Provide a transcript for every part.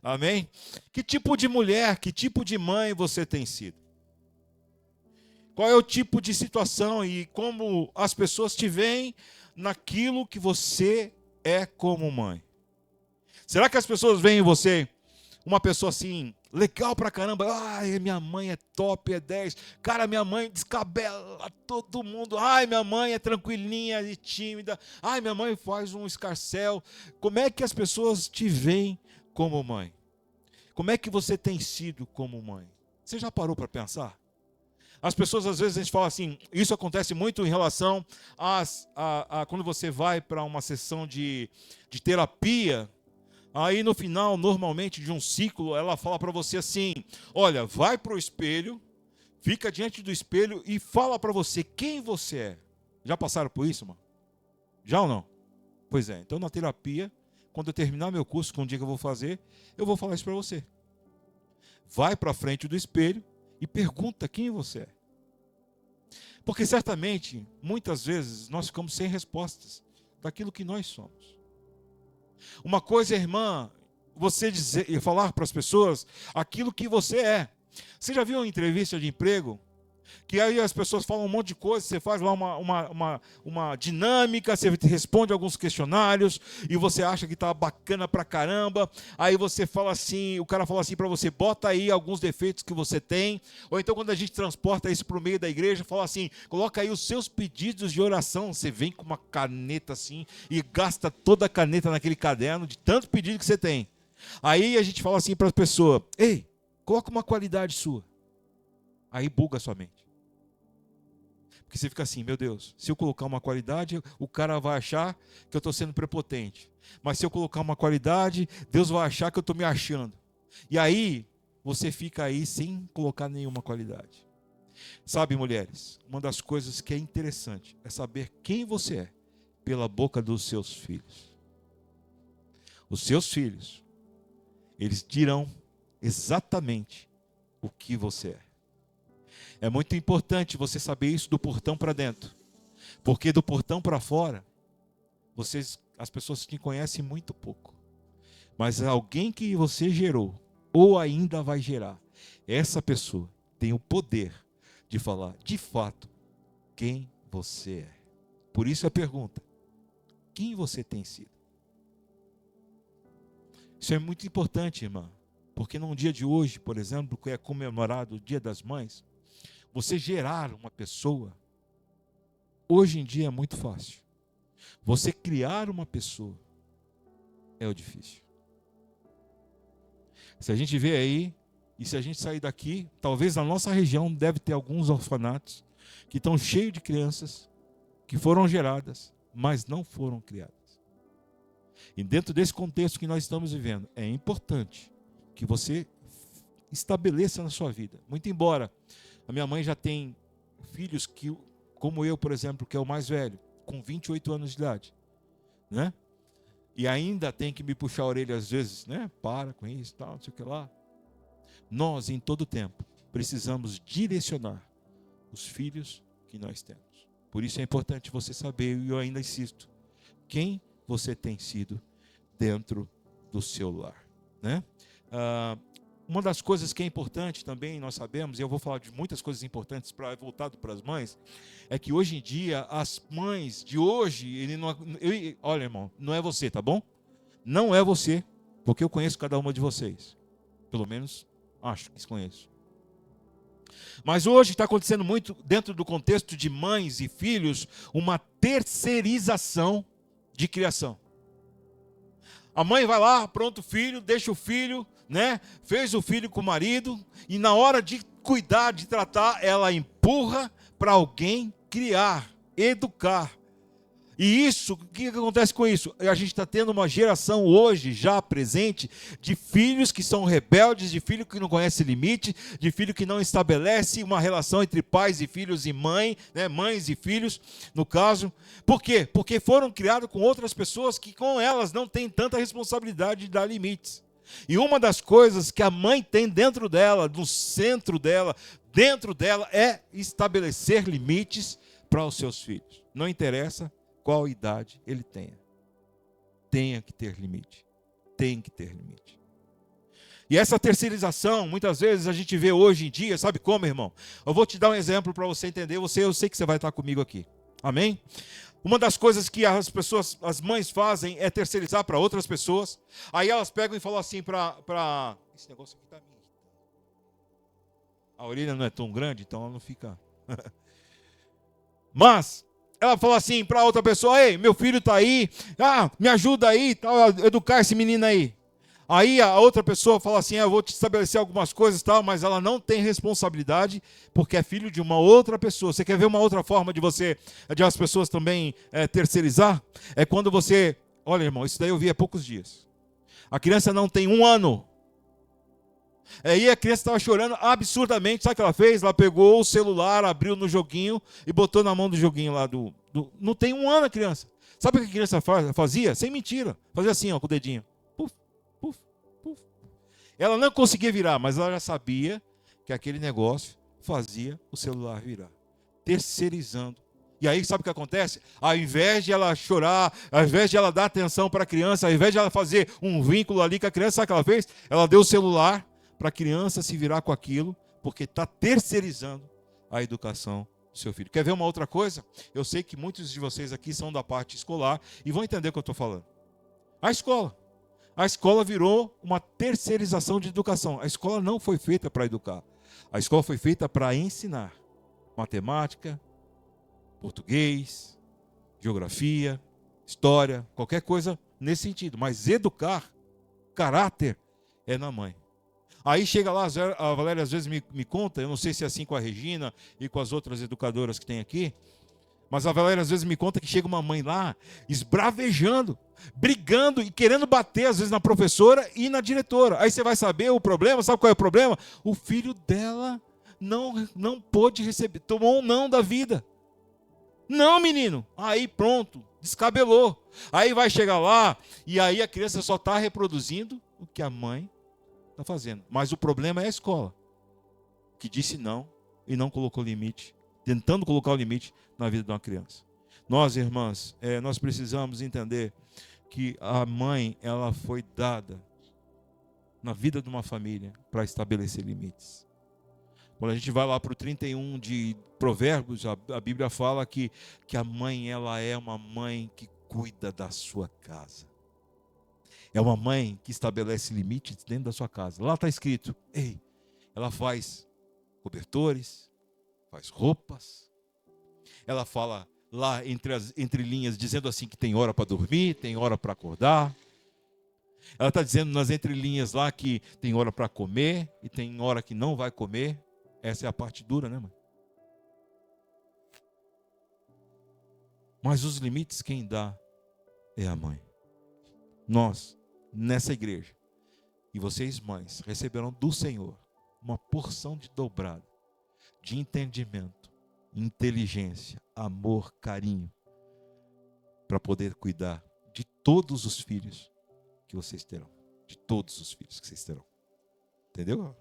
Amém? Que tipo de mulher, que tipo de mãe você tem sido? Qual é o tipo de situação e como as pessoas te veem naquilo que você é como mãe? Será que as pessoas veem em você uma pessoa assim, legal pra caramba? Ai, minha mãe é top, é 10. Cara, minha mãe descabela todo mundo. Ai, minha mãe é tranquilinha e tímida. Ai, minha mãe faz um escarcéu. Como é que as pessoas te veem como mãe? Como é que você tem sido como mãe? Você já parou para pensar? As pessoas, às vezes, a gente fala assim, isso acontece muito em relação a quando você vai para uma sessão de terapia. Aí no final, normalmente, de um ciclo, ela fala para você assim, olha, vai para o espelho, fica diante do espelho e fala para você quem você é. Já passaram por isso, mano? Já ou não? Pois é, então na terapia, quando eu terminar meu curso, com o dia que eu vou fazer, eu vou falar isso para você. Vai para frente do espelho e pergunta quem você é. Porque certamente, muitas vezes, nós ficamos sem respostas daquilo que nós somos. Uma coisa, irmã, você dizer e falar para as pessoas aquilo que você é. Você já viu uma entrevista de emprego? Que aí as pessoas falam um monte de coisa, você faz lá uma dinâmica, você responde alguns questionários e você acha que está bacana pra caramba. Aí você fala assim, o cara fala assim para você, bota aí alguns defeitos que você tem. Ou então quando a gente transporta isso para o meio da igreja, fala assim, coloca aí os seus pedidos de oração. Você vem com uma caneta assim e gasta toda a caneta naquele caderno de tanto pedido que você tem. Aí a gente fala assim para a pessoa, ei, coloca uma qualidade sua. Aí buga a sua mente. Porque você fica assim, meu Deus, se eu colocar uma qualidade, o cara vai achar que eu estou sendo prepotente. Mas se eu colocar uma qualidade, Deus vai achar que eu estou me achando. E aí, você fica aí sem colocar nenhuma qualidade. Sabe, mulheres, uma das coisas que é interessante é saber quem você é pela boca dos seus filhos. Os seus filhos, eles dirão exatamente o que você é. É muito importante você saber isso do portão para dentro. Porque do portão para fora, as pessoas te conhecem muito pouco. Mas alguém que você gerou, ou ainda vai gerar, essa pessoa tem o poder de falar, de fato, quem você é. Por isso a pergunta, quem você tem sido? Isso é muito importante, irmã. Porque num dia de hoje, por exemplo, que é comemorado o Dia das Mães, você gerar uma pessoa, hoje em dia é muito fácil. Você criar uma pessoa é o difícil. Se a gente vê aí, e se a gente sair daqui, talvez na nossa região deve ter alguns orfanatos que estão cheios de crianças que foram geradas, mas não foram criadas. E dentro desse contexto que nós estamos vivendo, é importante que você estabeleça na sua vida. Muito embora a minha mãe já tem filhos que, como eu, por exemplo, que é o mais velho, com 28 anos de idade, né? E ainda tem que me puxar a orelha às vezes, né? Para com isso, tal, não sei o que lá. Nós, em todo tempo, precisamos direcionar os filhos que nós temos. Por isso é importante você saber, e eu ainda insisto, quem você tem sido dentro do seu lar, né? Uma das coisas que é importante também, nós sabemos, e eu vou falar de muitas coisas importantes voltado para as mães, é que hoje em dia, as mães de hoje, olha, irmão, não é você, tá bom? Não é você, porque eu conheço cada uma de vocês. Pelo menos, acho que conheço. Mas hoje está acontecendo muito, dentro do contexto de mães e filhos, uma terceirização de criação. A mãe vai lá, pronto o filho, deixa o filho, né? Fez o filho com o marido e na hora de cuidar, de tratar, ela empurra para alguém criar, educar. E isso, o que acontece com isso? A gente está tendo uma geração hoje, já presente, de filhos que são rebeldes, de filho que não conhece limite, de filho que não estabelece uma relação entre pais e filhos e mãe, né? Mães e filhos, no caso. Por quê? Porque foram criados com outras pessoas que com elas não têm tanta responsabilidade de dar limites. E uma das coisas que a mãe tem dentro dela, no centro dela, dentro dela, é estabelecer limites para os seus filhos. Não interessa qual idade ele tenha. Tenha que ter limite. Tem que ter limite. E essa terceirização, muitas vezes a gente vê hoje em dia, sabe como, irmão? Eu vou te dar um exemplo para você entender, eu sei que você vai estar comigo aqui. Amém? Uma das coisas que as mães fazem é terceirizar para outras pessoas. Aí elas pegam e falam assim para... Esse negócio aqui está me irritando. A orelha não é tão grande, então ela não fica... Mas ela fala assim para outra pessoa: ei, meu filho está aí, me ajuda aí, tal, educar esse menino aí. Aí a outra pessoa fala assim: eu vou te estabelecer algumas coisas, tal, mas ela não tem responsabilidade porque é filho de uma outra pessoa. Você quer ver uma outra forma de as pessoas também terceirizar? É quando você, olha, irmão, isso daí eu vi há poucos dias. A criança não tem 1 ano. Aí a criança estava chorando absurdamente. Sabe o que ela fez? Ela pegou o celular, abriu no joguinho e botou na mão do joguinho lá não tem 1 ano a criança. Sabe o que a criança fazia? Sem mentira. Fazia assim, ó, com o dedinho. Puf, puf, puf. Ela não conseguia virar, mas ela já sabia que aquele negócio fazia o celular virar. Terceirizando. E aí, sabe o que acontece? Ao invés de ela chorar, ao invés de ela dar atenção para a criança, ao invés de ela fazer um vínculo ali com a criança, sabe o que ela fez? Ela deu o celular para a criança se virar com aquilo, porque está terceirizando a educação do seu filho. Quer ver uma outra coisa? Eu sei que muitos de vocês aqui são da parte escolar e vão entender o que eu estou falando. A escola virou uma terceirização de educação. A escola não foi feita para educar. A escola foi feita para ensinar matemática, português, geografia, história, qualquer coisa nesse sentido. Mas educar, caráter, é na mãe. Aí chega lá, a Valéria às vezes me conta, eu não sei se é assim com a Regina e com as outras educadoras que tem aqui, mas a Valéria às vezes me conta que chega uma mãe lá, esbravejando, brigando e querendo bater às vezes na professora e na diretora. Aí você vai saber o problema, sabe qual é o problema? O filho dela não pôde receber, tomou um não da vida. Não, menino. Aí pronto, descabelou. Aí vai chegar lá e aí a criança só está reproduzindo o que a mãe está fazendo. Mas o problema é a escola, que disse não e não colocou limite, tentando colocar o limite na vida de uma criança. Nós, irmãs, nós precisamos entender que a mãe, ela foi dada na vida de uma família para estabelecer limites. Quando a gente vai lá para o 31 de Provérbios, a Bíblia fala que a mãe, ela é uma mãe que cuida da sua casa. É uma mãe que estabelece limites dentro da sua casa. Lá está escrito, ela faz cobertores, faz roupas. Ela fala lá entre linhas, dizendo assim que tem hora para dormir, tem hora para acordar. Ela está dizendo nas entrelinhas lá que tem hora para comer e tem hora que não vai comer. Essa é a parte dura, né, mãe? Mas os limites quem dá é a mãe. Nós, nessa igreja, e vocês mães, receberão do Senhor uma porção de dobrada, de entendimento, inteligência, amor, carinho, para poder cuidar de todos os filhos que vocês terão. De todos os filhos que vocês terão. Entendeu?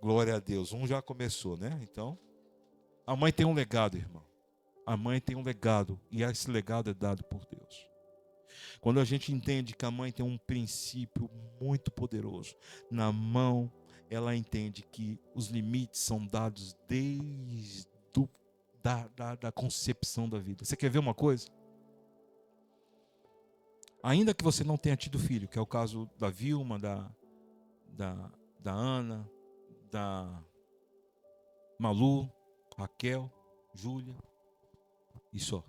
Glória a Deus. Um já começou, né? Então, a mãe tem um legado, irmão. A mãe tem um legado e esse legado é dado por Deus. Quando a gente entende que a mãe tem um princípio muito poderoso, na mão ela entende que os limites são dados desde da concepção da vida. Você quer ver uma coisa? Ainda que você não tenha tido filho, que é o caso da Vilma, da Ana, da Malu, Raquel, Júlia, e só.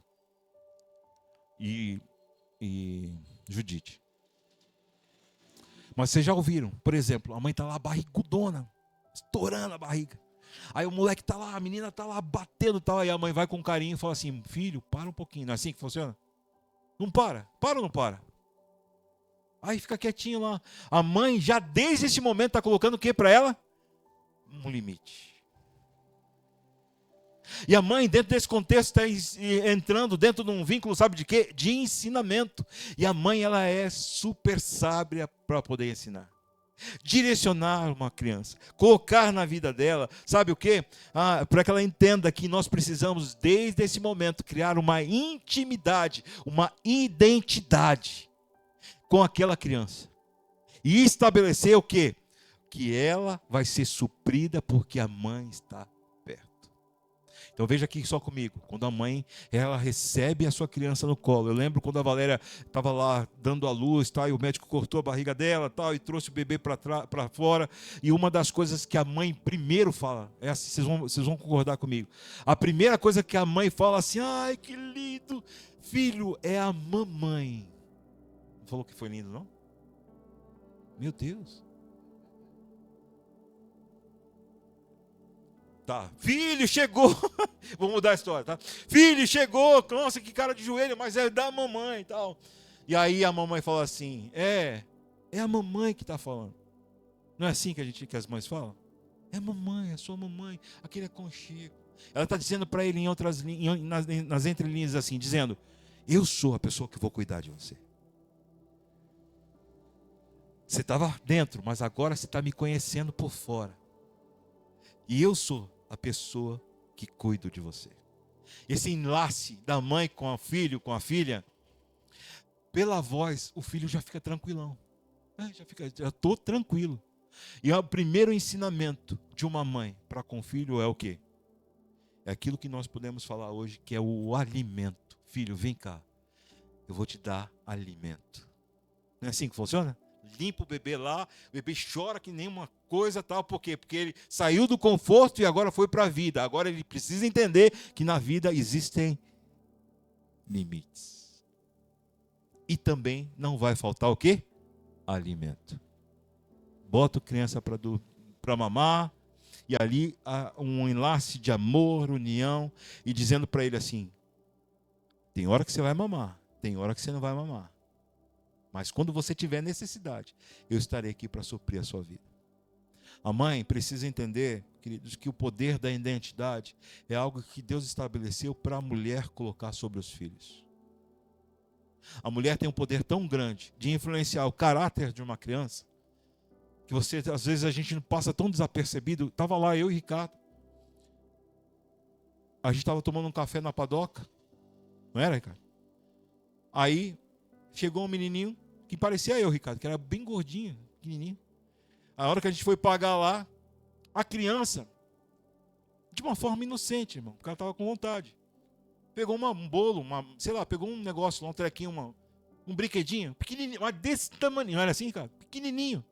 E Judite. Mas vocês já ouviram, por exemplo, a mãe está lá barrigudona, estourando a barriga. Aí o moleque está lá, a menina está lá batendo e tal. Aí a mãe vai com carinho e fala assim: filho, para um pouquinho. Não é assim que funciona? Não para? Para ou não para? Aí fica quietinho lá. A mãe já desde esse momento está colocando o que para ela? Um limite. E a mãe, dentro desse contexto, está entrando dentro de um vínculo, sabe de quê? De ensinamento. E a mãe, ela é super sábia para poder ensinar. Direcionar uma criança. Colocar na vida dela, sabe o quê? Para que ela entenda que nós precisamos, desde esse momento, criar uma intimidade, uma identidade com aquela criança. E estabelecer o quê? Que ela vai ser suprida porque a mãe está perto. Então veja aqui só comigo, quando a mãe, ela recebe a sua criança no colo. Eu lembro quando a Valéria estava lá dando a luz, tá, e o médico cortou a barriga dela, tal, e trouxe o bebê para fora. E uma das coisas que a mãe primeiro fala, é assim, vocês vão concordar comigo. A primeira coisa que a mãe fala assim, ai que lindo, filho, é a mamãe. Não falou que foi lindo, não? Meu Deus. Tá, filho, chegou. Vou mudar a história, tá? Filho, chegou. Nossa, que cara de joelho, mas é da mamãe e tal. E aí a mamãe fala assim: é a mamãe que está falando. Não é assim que as mães falam? É a mamãe, é a sua mamãe, aquele aconchego. Ela está dizendo para ele nas entrelinhas assim, dizendo: eu sou a pessoa que vou cuidar de você. Você estava dentro, mas agora você está me conhecendo por fora. E eu sou a pessoa que cuido de você. Esse enlace da mãe com o filho, com a filha, pela voz, o filho já fica tranquilão. Já estou tranquilo. E o primeiro ensinamento de uma mãe para com o filho é o quê? É aquilo que nós podemos falar hoje, que é o alimento. Filho, vem cá, eu vou te dar alimento. Não é assim que funciona? Limpa o bebê lá, o bebê chora que nem uma coisa tal, por quê? Porque ele saiu do conforto e agora foi para a vida. Agora ele precisa entender que na vida existem limites. E também não vai faltar o quê? Alimento. Bota a criança para mamar, e ali há um enlace de amor, união, e dizendo para ele assim: tem hora que você vai mamar, tem hora que você não vai mamar. Mas quando você tiver necessidade, eu estarei aqui para suprir a sua vida. A mãe precisa entender, queridos, que o poder da identidade é algo que Deus estabeleceu para a mulher colocar sobre os filhos. A mulher tem um poder tão grande de influenciar o caráter de uma criança, que às vezes a gente passa tão desapercebido. Estava lá eu e Ricardo. A gente estava tomando um café na padoca. Não era, Ricardo? Aí chegou um menininho que parecia eu, Ricardo, que era bem gordinho, pequenininho. A hora que a gente foi pagar lá, a criança, de uma forma inocente, irmão, o cara estava com vontade, pegou um bolo, pegou um negócio lá, um trequinho, um brinquedinho, pequenininho, mas desse tamanho, não era assim, cara? Pequenininho.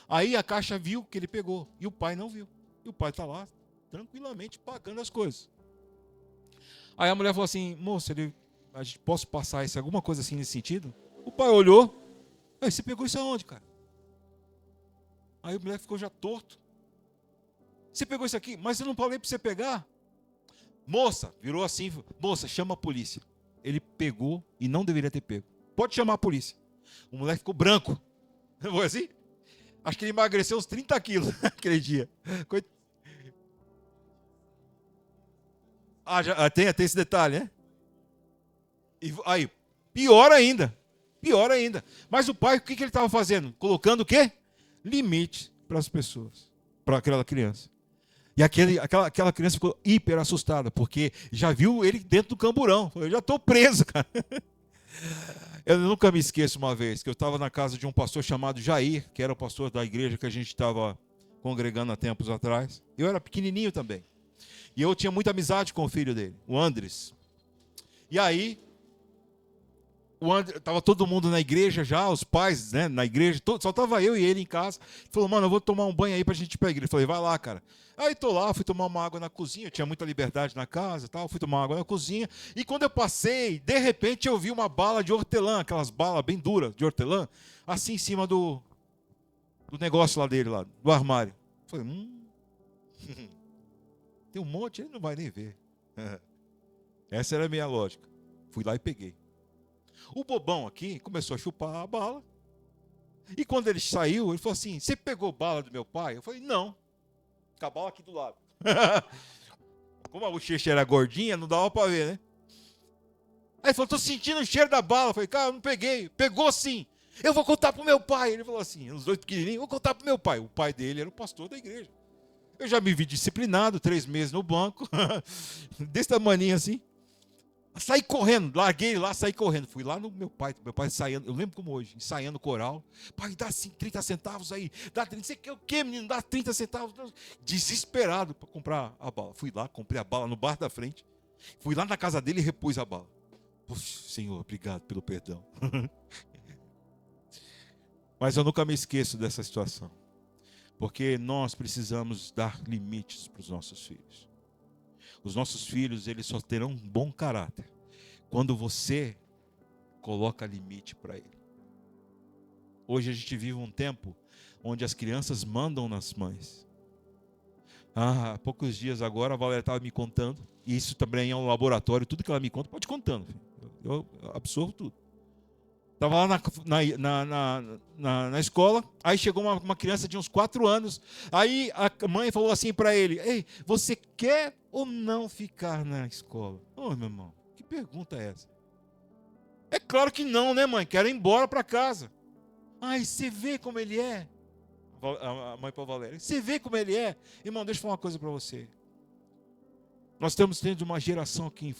Aí a caixa viu que ele pegou, e o pai não viu. E o pai está lá, tranquilamente, pagando as coisas. Aí a mulher falou assim: moça, a gente posso passar isso, alguma coisa assim nesse sentido? O pai olhou: você pegou isso aonde, cara? Aí o moleque ficou já torto. Você pegou isso aqui? Mas eu não falei para você pegar? Moça, virou assim: moça, chama a polícia. Ele pegou e não deveria ter pego. Pode chamar a polícia. O moleque ficou branco. Não foi assim? Acho que ele emagreceu uns 30 quilos aquele dia. Já tem esse detalhe, né? E aí, pior ainda. Mas o pai, o que ele estava fazendo? Colocando o quê? Limite para as pessoas, para aquela criança. E aquela criança ficou hiper assustada, porque já viu ele dentro do camburão. Eu já estou preso, cara. Eu nunca me esqueço uma vez que eu estava na casa de um pastor chamado Jair, que era o pastor da igreja que a gente estava congregando há tempos atrás. Eu era pequenininho também. E eu tinha muita amizade com o filho dele, o Andres. E aí, estava todo mundo na igreja já, os pais, né, na igreja, só estava eu e ele em casa. Ele falou: mano, eu vou tomar um banho aí pra gente ir pra igreja. Eu falei: vai lá, cara. Aí tô lá, fui tomar uma água na cozinha, eu tinha muita liberdade na casa e tal, fui tomar uma água na cozinha, e quando eu passei, de repente eu vi uma bala de hortelã, aquelas balas bem duras de hortelã, assim em cima do negócio lá dele, lá, do armário. Eu falei: tem um monte, ele não vai nem ver. Essa era a minha lógica. Fui lá e peguei. O bobão aqui começou a chupar a bala. E quando ele saiu, ele falou assim: você pegou bala do meu pai? Eu falei: não. Com a bala aqui do lado. Como a bochecha era gordinha, não dava para ver, né? Aí ele falou: tô sentindo o cheiro da bala. Eu falei: cara, eu não peguei. Pegou sim. Eu vou contar pro meu pai. Ele falou assim, os dois pequenininhos: vou contar pro meu pai. O pai dele era o pastor da igreja. Eu já me vi disciplinado, 3 meses no banco. Desse tamanho assim. Saí correndo, larguei lá, saí correndo. Fui lá no meu pai ensaiando, eu lembro como hoje, ensaiando coral. Pai, dá assim 30 centavos aí, dá 30, você quer o quê, menino? Dá 30 centavos. Desesperado para comprar a bala. Fui lá, comprei a bala no bar da frente. Fui lá na casa dele e repus a bala. Puxa, Senhor, obrigado pelo perdão. Mas eu nunca me esqueço dessa situação. Porque nós precisamos dar limites para os nossos filhos. Os nossos filhos, eles só terão um bom caráter quando você coloca limite para ele. Hoje a gente vive um tempo onde as crianças mandam nas mães. Há poucos dias agora a Valéria estava me contando, e isso também é um laboratório, tudo que ela me conta, pode contando, eu absorvo tudo. Estava lá na escola, aí chegou uma criança de uns 4 anos, aí a mãe falou assim para ele: ei, você quer ou não ficar na escola? Ô, meu irmão, que pergunta é essa? É claro que não, né, mãe? Quero ir embora para casa. Ai, você vê como ele é? A mãe para Valéria, você vê como ele é? Irmão, deixa eu falar uma coisa para você. Nós estamos tendo uma geração aqui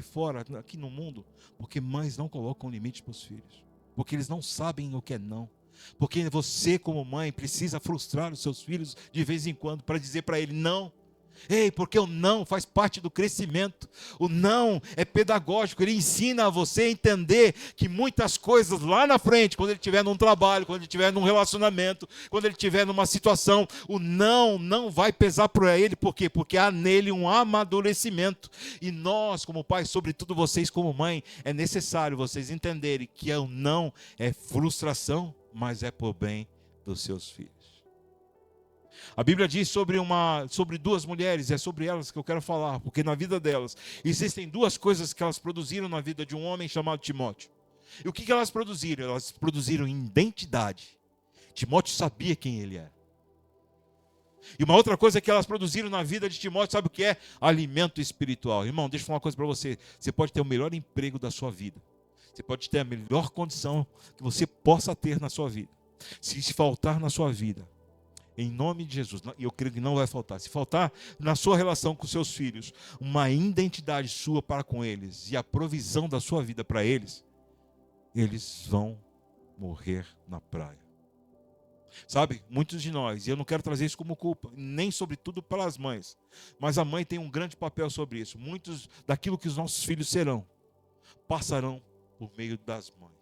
fora, aqui no mundo, porque mães não colocam limite para os filhos. Porque eles não sabem o que é não. Porque você, como mãe, precisa frustrar os seus filhos de vez em quando para dizer para ele não. Ei, porque o não faz parte do crescimento. O não é pedagógico, ele ensina a você a entender que muitas coisas lá na frente, quando ele estiver num trabalho, quando ele estiver num relacionamento, quando ele estiver numa situação, o não vai pesar para ele. Por quê? Porque há nele um amadurecimento. E nós, como pais, sobretudo vocês como mãe, é necessário vocês entenderem que o não é frustração, mas é por bem dos seus filhos. A Bíblia diz sobre 2 mulheres, é sobre elas que eu quero falar, porque na vida delas existem 2 coisas que elas produziram na vida de um homem chamado Timóteo. E o que elas produziram? Elas produziram identidade. Timóteo sabia quem ele era. E uma outra coisa que elas produziram na vida de Timóteo, sabe o que é? Alimento espiritual. Irmão, deixa eu falar uma coisa para você. Você pode ter o melhor emprego da sua vida. Você pode ter a melhor condição que você possa ter na sua vida. Se faltar na sua vida, em nome de Jesus, e eu creio que não vai faltar. Se faltar na sua relação com seus filhos, uma identidade sua para com eles e a provisão da sua vida para eles, eles vão morrer na praia. Sabe, muitos de nós, e eu não quero trazer isso como culpa, nem sobretudo para as mães, mas a mãe tem um grande papel sobre isso. Muitos daquilo que os nossos filhos serão, passarão por meio das mães.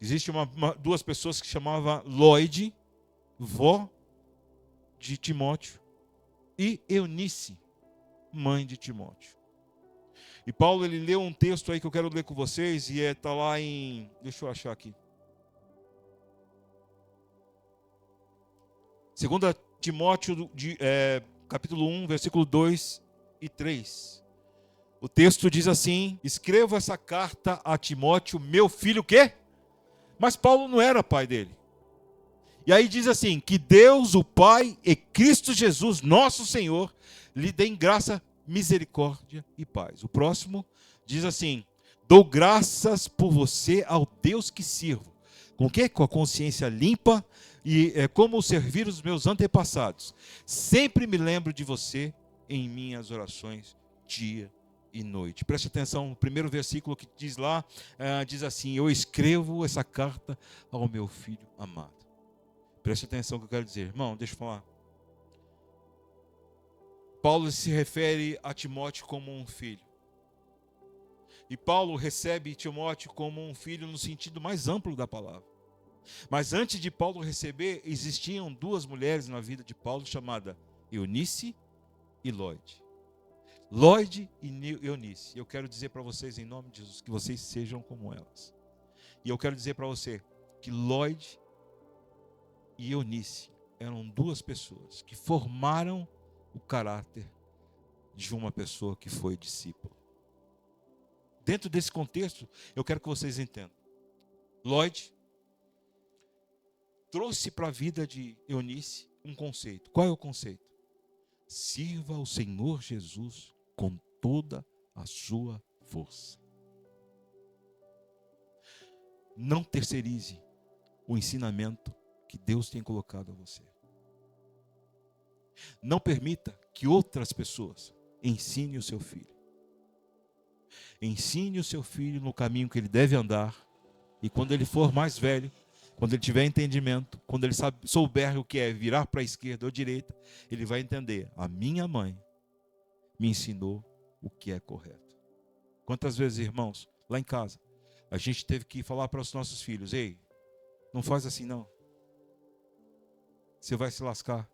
Existe 2 pessoas que chamavam Lloyd, vó de Timóteo, e Eunice, mãe de Timóteo. E Paulo, ele leu um texto aí que eu quero ler com vocês, e está lá em, deixa eu achar aqui, 2 Timóteo, capítulo 1, versículo 2 e 3. O texto diz assim: escrevo essa carta a Timóteo, meu filho, o quê? Mas Paulo não era pai dele. E aí diz assim: que Deus, o Pai, e Cristo Jesus, nosso Senhor, lhe deem graça, misericórdia e paz. O próximo diz assim: dou graças por você ao Deus que sirvo. Com o quê? Com a consciência limpa e como servir os meus antepassados. Sempre me lembro de você em minhas orações, dia e noite. Preste atenção no primeiro versículo que diz lá, diz assim: eu escrevo essa carta ao meu filho amado. Preste atenção no que eu quero dizer. Irmão, deixa eu falar. Paulo se refere a Timóteo como um filho. E Paulo recebe Timóteo como um filho no sentido mais amplo da palavra. Mas antes de Paulo receber, existiam 2 mulheres na vida de Paulo, chamadas Eunice e Lloyd. Lloyd e Eunice. Eu quero dizer para vocês, em nome de Jesus, que vocês sejam como elas. E eu quero dizer para você que Lloyd e Eunice eram 2 pessoas que formaram o caráter de uma pessoa que foi discípulo. Dentro desse contexto, eu quero que vocês entendam. Lloyd trouxe para a vida de Eunice um conceito. Qual é o conceito? Sirva ao Senhor Jesus com toda a sua força. Não terceirize o ensinamento que Deus tem colocado a você. Não permita que outras pessoas ensinem o seu filho. Ensine o seu filho no caminho que ele deve andar. E quando ele for mais velho, quando ele tiver entendimento, quando ele souber o que é virar para a esquerda ou direita, ele vai entender. A minha mãe me ensinou o que é correto. Quantas vezes, irmãos, lá em casa, a gente teve que falar para os nossos filhos: ei, não faz assim não. Você vai se lascar.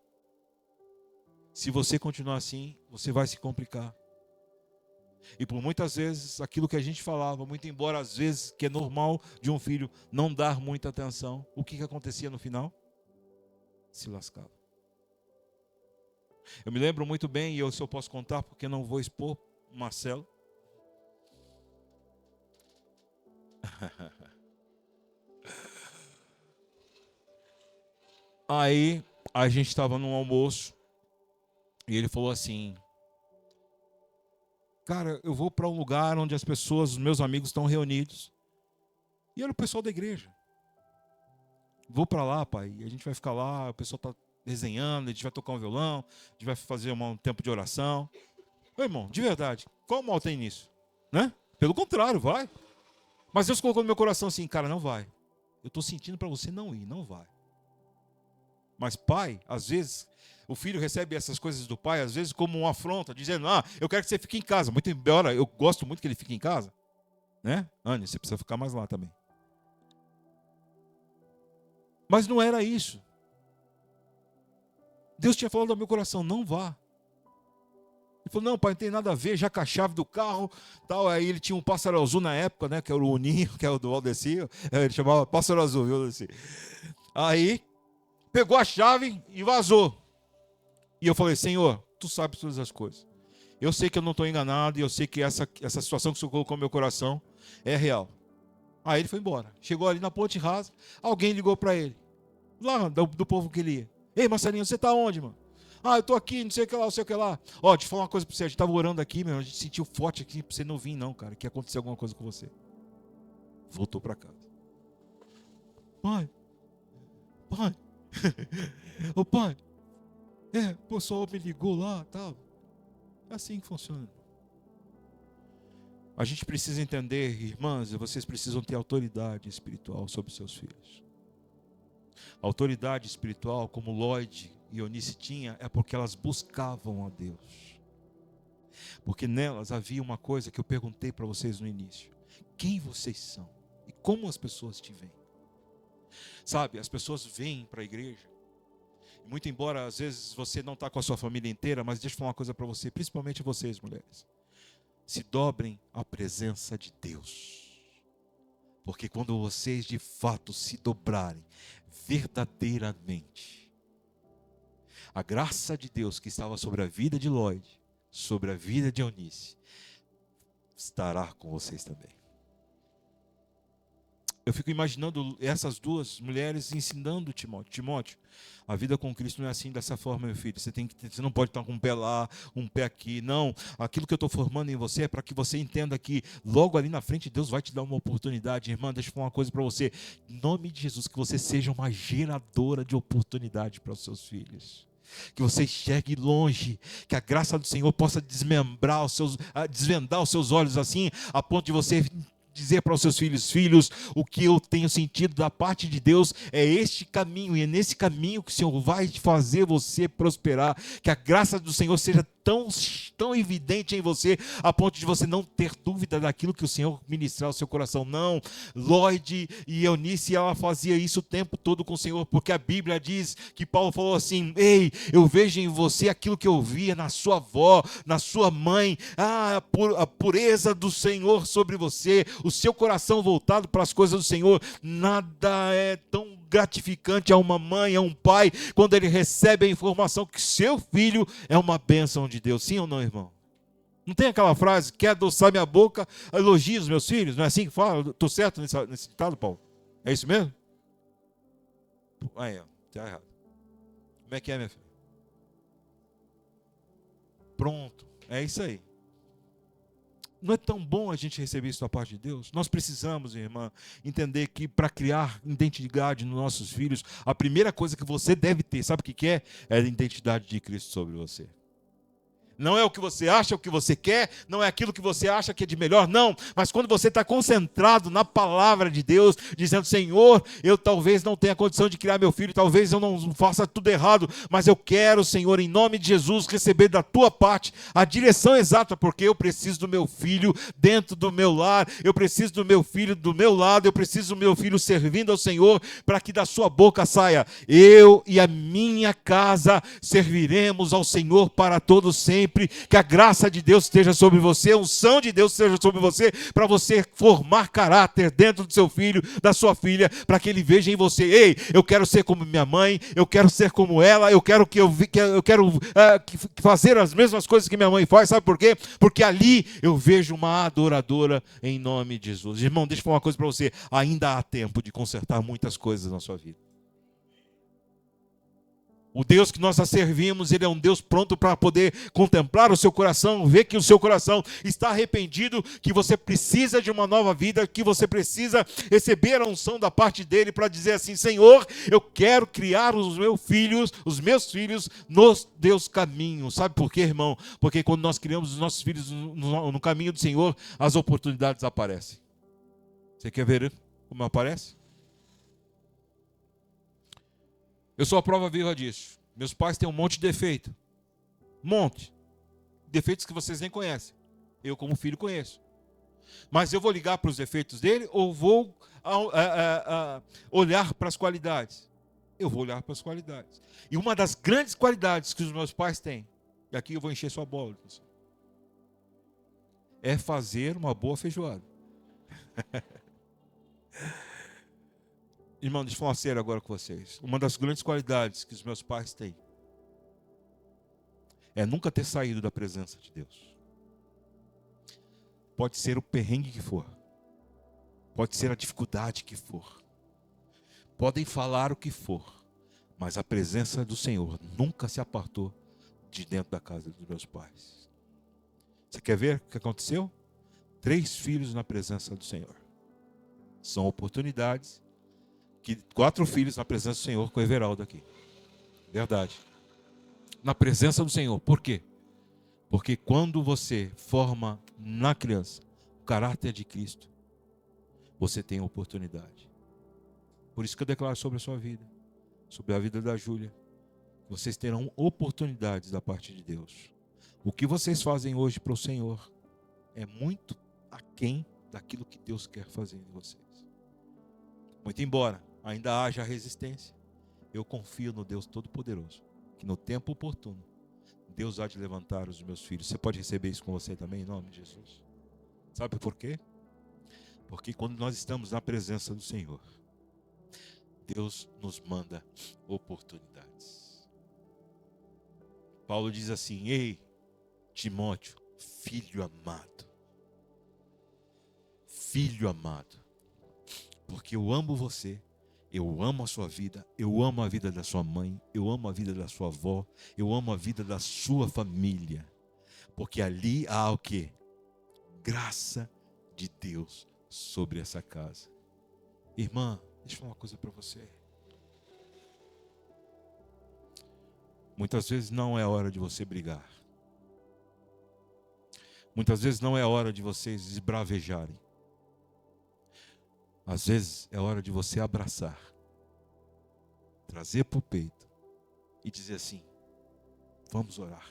Se você continuar assim, você vai se complicar. E por muitas vezes, aquilo que a gente falava, muito embora às vezes que é normal de um filho não dar muita atenção, o que acontecia no final? Se lascava. Eu me lembro muito bem, e se eu posso contar, porque não vou expor Marcelo. Aí a gente estava num almoço e ele falou assim: cara, eu vou para um lugar onde as pessoas, os meus amigos estão reunidos. E era o pessoal da igreja. Vou para lá, pai, e a gente vai ficar lá, o pessoal está desenhando, a gente vai tocar um violão, a gente vai fazer um tempo de oração. Ô, irmão, de verdade, qual mal tem nisso? Né? Pelo contrário, vai. Mas Deus colocou no meu coração assim: cara, não vai. Eu estou sentindo para você não ir, não vai. Mas pai, às vezes, o filho recebe essas coisas do pai, às vezes como uma afronta, dizendo: eu quero que você fique em casa. Muito embora eu gosto muito que ele fique em casa, né? Anny, você precisa ficar mais lá também. Mas não era isso. Deus tinha falado ao meu coração: não vá. Ele falou: não, pai, não tem nada a ver, já com a chave do carro, tal. Aí ele tinha um pássaro azul na época, né? Que era o Uninho, que era o do Valdeci. Ele chamava pássaro azul, viu, Valdeci? Aí pegou a chave e vazou. E eu falei: Senhor, tu sabes todas as coisas. Eu sei que eu não estou enganado e eu sei que essa situação que o Senhor colocou no meu coração é real. Aí ele foi embora. Chegou ali na Ponte Rasa, alguém ligou para ele. Lá do povo que ele ia. Ei, Marcelinho, você está onde, mano? Eu estou aqui, não sei o que lá, não sei o que lá. Ó, deixa eu falar uma coisa para você. A gente estava orando aqui, meu. A gente sentiu forte aqui para você não vir, não, cara. Que ia acontecer alguma coisa com você. Voltou para casa. Pai. Ô pai. O pessoal me ligou lá, tal. É assim que funciona. A gente precisa entender, irmãs, e vocês precisam ter autoridade espiritual sobre seus filhos. Autoridade espiritual, como Lloyd e Eunice tinha, é porque elas buscavam a Deus. Porque nelas havia uma coisa que eu perguntei para vocês no início: quem vocês são? E como as pessoas te veem? Sabe, as pessoas vêm para a igreja. Muito embora às vezes você não está com a sua família inteira, mas deixa eu falar uma coisa para você, principalmente vocês, mulheres. Se dobrem à presença de Deus. Porque quando vocês de fato se dobrarem verdadeiramente, a graça de Deus que estava sobre a vida de Lloyd, sobre a vida de Eunice, estará com vocês também. Eu fico imaginando essas duas mulheres ensinando Timóteo. Timóteo, a vida com Cristo não é assim, dessa forma, meu filho. Você não pode estar com um pé lá, um pé aqui. Não, aquilo que eu estou formando em você é para que você entenda que logo ali na frente Deus vai te dar uma oportunidade. Irmã, deixa eu falar uma coisa para você. Em nome de Jesus, que você seja uma geradora de oportunidade para os seus filhos. Que você enxergue longe, que a graça do Senhor possa desvendar os seus olhos assim, a ponto de você dizer para os seus filhos: filhos, o que eu tenho sentido da parte de Deus é este caminho, e é nesse caminho que o Senhor vai fazer você prosperar, que a graça do Senhor seja tão evidente em você, a ponto de você não ter dúvida daquilo que o Senhor ministrar ao seu coração. Não, Lloyd e Eunice, ela fazia isso o tempo todo com o Senhor, porque a Bíblia diz que Paulo falou assim: ei, eu vejo em você aquilo que eu via na sua avó, na sua mãe, a pureza do Senhor sobre você, o seu coração voltado para as coisas do Senhor. Nada é tão gratificante a uma mãe, a um pai, quando ele recebe a informação que seu filho é uma bênção de Deus. Sim ou não, irmão? Não tem aquela frase: quer adoçar minha boca, elogie os meus filhos? Não é assim que fala? Estou certo nesse ditado, Paulo? É isso mesmo? Aí, ó, está errado. Como é que é, minha filha? Pronto, é isso aí. Não é tão bom a gente receber isso da parte de Deus? Nós precisamos, irmã, entender que para criar identidade nos nossos filhos, a primeira coisa que você deve ter, sabe o que é? É a identidade de Cristo sobre você. Não é o que você acha, o que você quer, não é aquilo que você acha que é de melhor, não. Mas quando você está concentrado na palavra de Deus, dizendo, Senhor, eu talvez não tenha condição de criar meu filho, talvez eu não faça tudo errado, mas eu quero, Senhor, em nome de Jesus, receber da tua parte a direção exata, porque eu preciso do meu filho dentro do meu lar, eu preciso do meu filho do meu lado, eu preciso do meu filho servindo ao Senhor, para que da sua boca saia, eu e a minha casa serviremos ao Senhor para todos sempre. Que a graça de Deus esteja sobre você, a unção de Deus esteja sobre você, para você formar caráter dentro do seu filho, da sua filha, para que ele veja em você, ei, eu quero ser como minha mãe, eu quero ser como ela, eu quero fazer as mesmas coisas que minha mãe faz, sabe por quê? Porque ali eu vejo uma adoradora em nome de Jesus. Irmão, deixa eu falar uma coisa para você, ainda há tempo de consertar muitas coisas na sua vida. O Deus que nós servimos, Ele é um Deus pronto para poder contemplar o seu coração, ver que o seu coração está arrependido, que você precisa de uma nova vida, que você precisa receber a unção da parte dEle para dizer assim, Senhor, eu quero criar os meus filhos nos teus caminhos. Sabe por quê, irmão? Porque quando nós criamos os nossos filhos no caminho do Senhor, as oportunidades aparecem. Você quer ver como aparece? Eu sou a prova viva disso. Meus pais têm um monte de defeito. Um monte. Defeitos que vocês nem conhecem. Eu, como filho, conheço. Mas eu vou ligar para os defeitos dele ou vou olhar para as qualidades? Eu vou olhar para as qualidades. E uma das grandes qualidades que os meus pais têm, e aqui eu vou encher sua bola, é fazer uma boa feijoada. Irmão, deixa eu falar sério agora com vocês. Uma das grandes qualidades que os meus pais têm é nunca ter saído da presença de Deus. Pode ser o perrengue que for. Pode ser a dificuldade que for. Podem falar o que for. Mas a presença do Senhor nunca se apartou de dentro da casa dos meus pais. Você quer ver o que aconteceu? 3 filhos na presença do Senhor. São oportunidades. 4 filhos na presença do Senhor com o Everaldo aqui. Verdade. Na presença do Senhor. Por quê? Porque quando você forma na criança o caráter de Cristo, você tem oportunidade. Por isso que eu declaro sobre a sua vida, sobre a vida da Júlia, vocês terão oportunidades da parte de Deus. O que vocês fazem hoje para o Senhor é muito aquém daquilo que Deus quer fazer em vocês. Muito embora ainda haja resistência, eu confio no Deus Todo-Poderoso, que no tempo oportuno, Deus há de levantar os meus filhos. Você pode receber isso com você também, em nome de Jesus? Sabe por quê? Porque quando nós estamos na presença do Senhor, Deus nos manda oportunidades. Paulo diz assim, ei, Timóteo, filho amado, porque eu amo você, eu amo a sua vida, eu amo a vida da sua mãe, eu amo a vida da sua avó, eu amo a vida da sua família, porque ali há o quê? Graça de Deus sobre essa casa. Irmã, deixa eu falar uma coisa para você. Muitas vezes não é hora de você brigar. Muitas vezes não é hora de vocês esbravejarem. Às vezes é hora de você abraçar, trazer para o peito e dizer assim, vamos orar.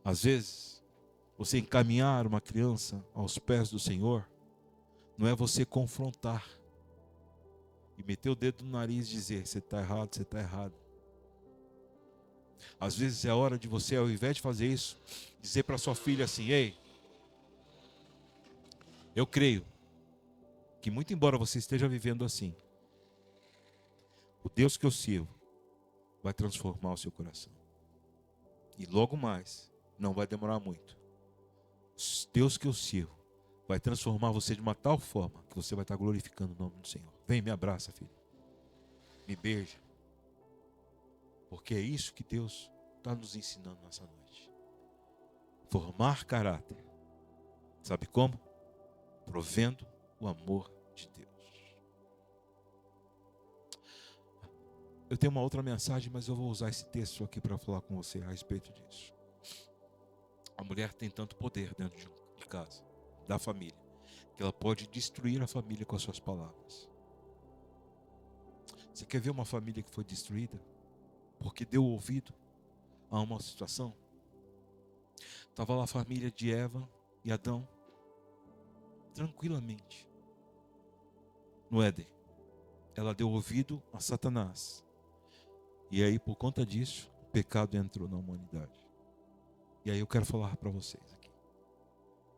Às vezes, você encaminhar uma criança aos pés do Senhor, não é você confrontar e meter o dedo no nariz e dizer, você está errado, você está errado. Às vezes é hora de você, ao invés de fazer isso, dizer para sua filha assim, ei, eu creio que muito embora você esteja vivendo assim, o Deus que eu sirvo vai transformar o seu coração. E logo mais, não vai demorar muito, o Deus que eu sirvo vai transformar você de uma tal forma que você vai estar glorificando o nome do Senhor. Vem, me abraça, filho. Me beija. Porque é isso que Deus está nos ensinando nessa noite. Formar caráter. Sabe como? Provendo o amor de Deus. Eu tenho uma outra mensagem, mas eu vou usar esse texto aqui para falar com você a respeito disso. A mulher tem tanto poder dentro de casa, da família, que ela pode destruir a família com as suas palavras. Você quer ver uma família que foi destruída porque deu ouvido a uma situação? Estava lá a família de Eva e Adão, tranquilamente, no Éden. Ela deu ouvido a Satanás. E aí, por conta disso, o pecado entrou na humanidade. E aí eu quero falar para vocês aqui.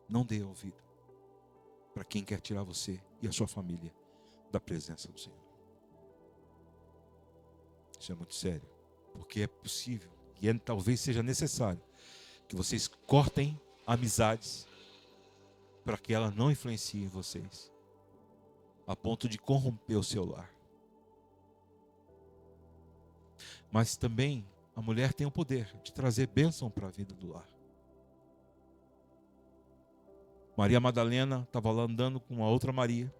Não dê ouvido para quem quer tirar você e a sua família da presença do Senhor. Isso é muito sério. Porque é possível, e talvez seja necessário, que vocês cortem amizades para que ela não influencie vocês, a ponto de corromper o seu lar. Mas também a mulher tem o poder de trazer bênção para a vida do lar. Maria Madalena estava lá andando com uma outra Maria.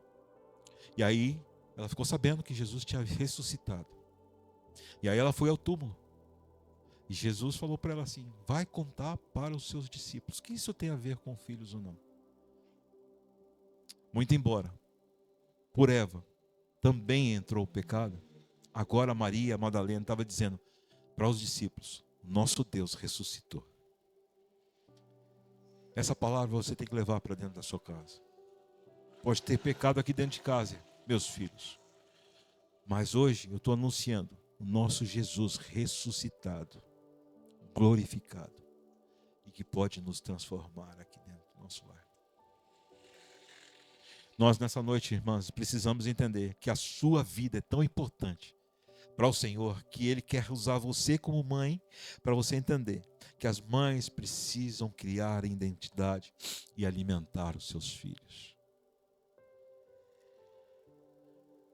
E aí ela ficou sabendo que Jesus tinha ressuscitado. E aí ela foi ao túmulo. E Jesus falou para ela assim: vai contar para os seus discípulos. O que isso tem a ver com filhos ou não? Muito embora por Eva também entrou o pecado, agora Maria Madalena estava dizendo para os discípulos: nosso Deus ressuscitou. Essa palavra você tem que levar para dentro da sua casa. Pode ter pecado aqui dentro de casa, meus filhos. Mas hoje eu estou anunciando o nosso Jesus ressuscitado, glorificado, e que pode nos transformar aqui dentro do nosso lar. Nós nessa noite, irmãs, precisamos entender que a sua vida é tão importante para o Senhor, que Ele quer usar você como mãe, para você entender que as mães precisam criar identidade e alimentar os seus filhos.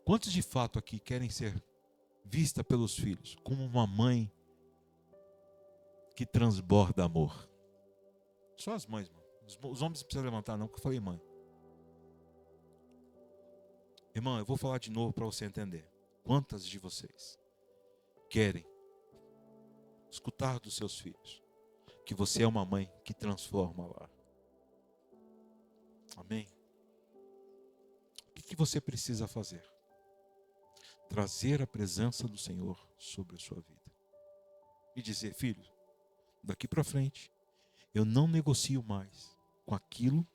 Quantos de fato aqui querem ser vista pelos filhos como uma mãe que transborda amor? Só as mães, mano. Os homens não precisam levantar não, porque eu falei mãe. Irmão, eu vou falar de novo para você entender. Quantas de vocês querem escutar dos seus filhos que você é uma mãe que transforma lá? Amém? O que você precisa fazer? Trazer a presença do Senhor sobre a sua vida. E dizer: filho, daqui para frente, eu não negocio mais com aquilo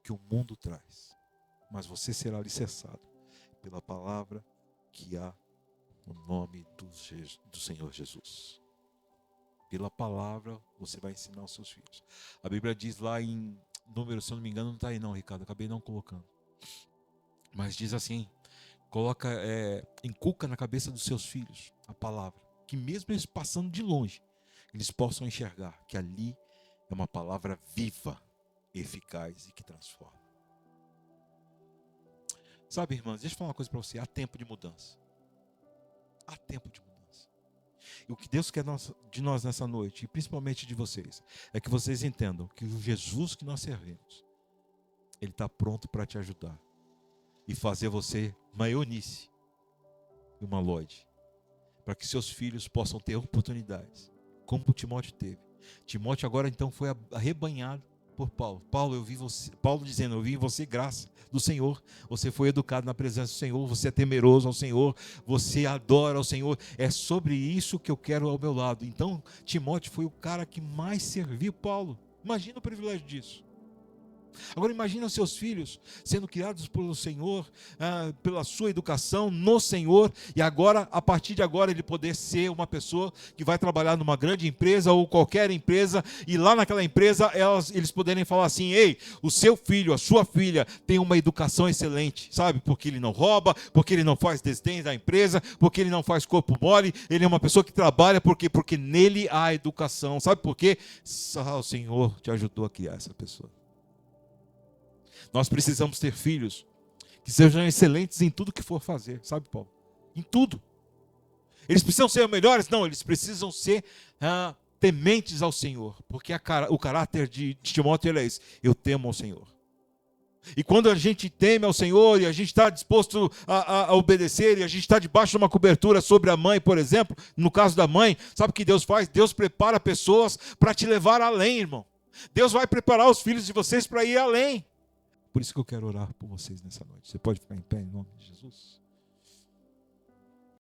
que o mundo traz. Mas você será alicerçado pela palavra que há no nome do Senhor Jesus. Pela palavra você vai ensinar os seus filhos. A Bíblia diz lá em Números, se eu não me engano, não está aí não, Ricardo, acabei não colocando. Mas diz assim: inculca na cabeça dos seus filhos a palavra, que mesmo eles passando de longe, eles possam enxergar que ali é uma palavra viva, eficaz e que transforma. Sabe, irmãs, deixa eu falar uma coisa para você: há tempo de mudança. Há tempo de mudança. E o que Deus quer de nós nessa noite, e principalmente de vocês, é que vocês entendam que o Jesus que nós servimos, Ele está pronto para te ajudar e fazer você uma Eunice e uma Lloyd, para que seus filhos possam ter oportunidades, como o Timóteo teve. Timóteo agora então foi arrebanhado por Paulo. Paulo dizendo: eu vi em você graça do Senhor. Você foi educado na presença do Senhor, você é temeroso ao Senhor, você adora ao Senhor. É sobre isso que eu quero ao meu lado. Então Timóteo foi o cara que mais serviu Paulo. Imagina o privilégio disso. Agora imagina os seus filhos sendo criados pelo Senhor, pela sua educação no Senhor, e agora, a partir de agora, ele poder ser uma pessoa que vai trabalhar numa grande empresa ou qualquer empresa, e lá naquela empresa eles poderem falar assim: ei, o seu filho, a sua filha tem uma educação excelente, sabe? Porque ele não rouba, porque ele não faz desdém da empresa, porque ele não faz corpo mole, ele é uma pessoa que trabalha, porque nele há educação. Sabe por quê? O Senhor te ajudou a criar essa pessoa. Nós precisamos ter filhos que sejam excelentes em tudo que for fazer, sabe, Paulo? Em tudo. Eles precisam ser melhores? Não, eles precisam ser tementes ao Senhor, porque o caráter de Timóteo é esse: eu temo ao Senhor. E quando a gente teme ao Senhor e a gente está disposto a obedecer e a gente está debaixo de uma cobertura sobre a mãe, por exemplo, no caso da mãe, sabe o que Deus faz? Deus prepara pessoas para te levar além, irmão. Deus vai preparar os filhos de vocês para ir além. Por isso que eu quero orar por vocês nessa noite. Você pode ficar em pé em nome de Jesus?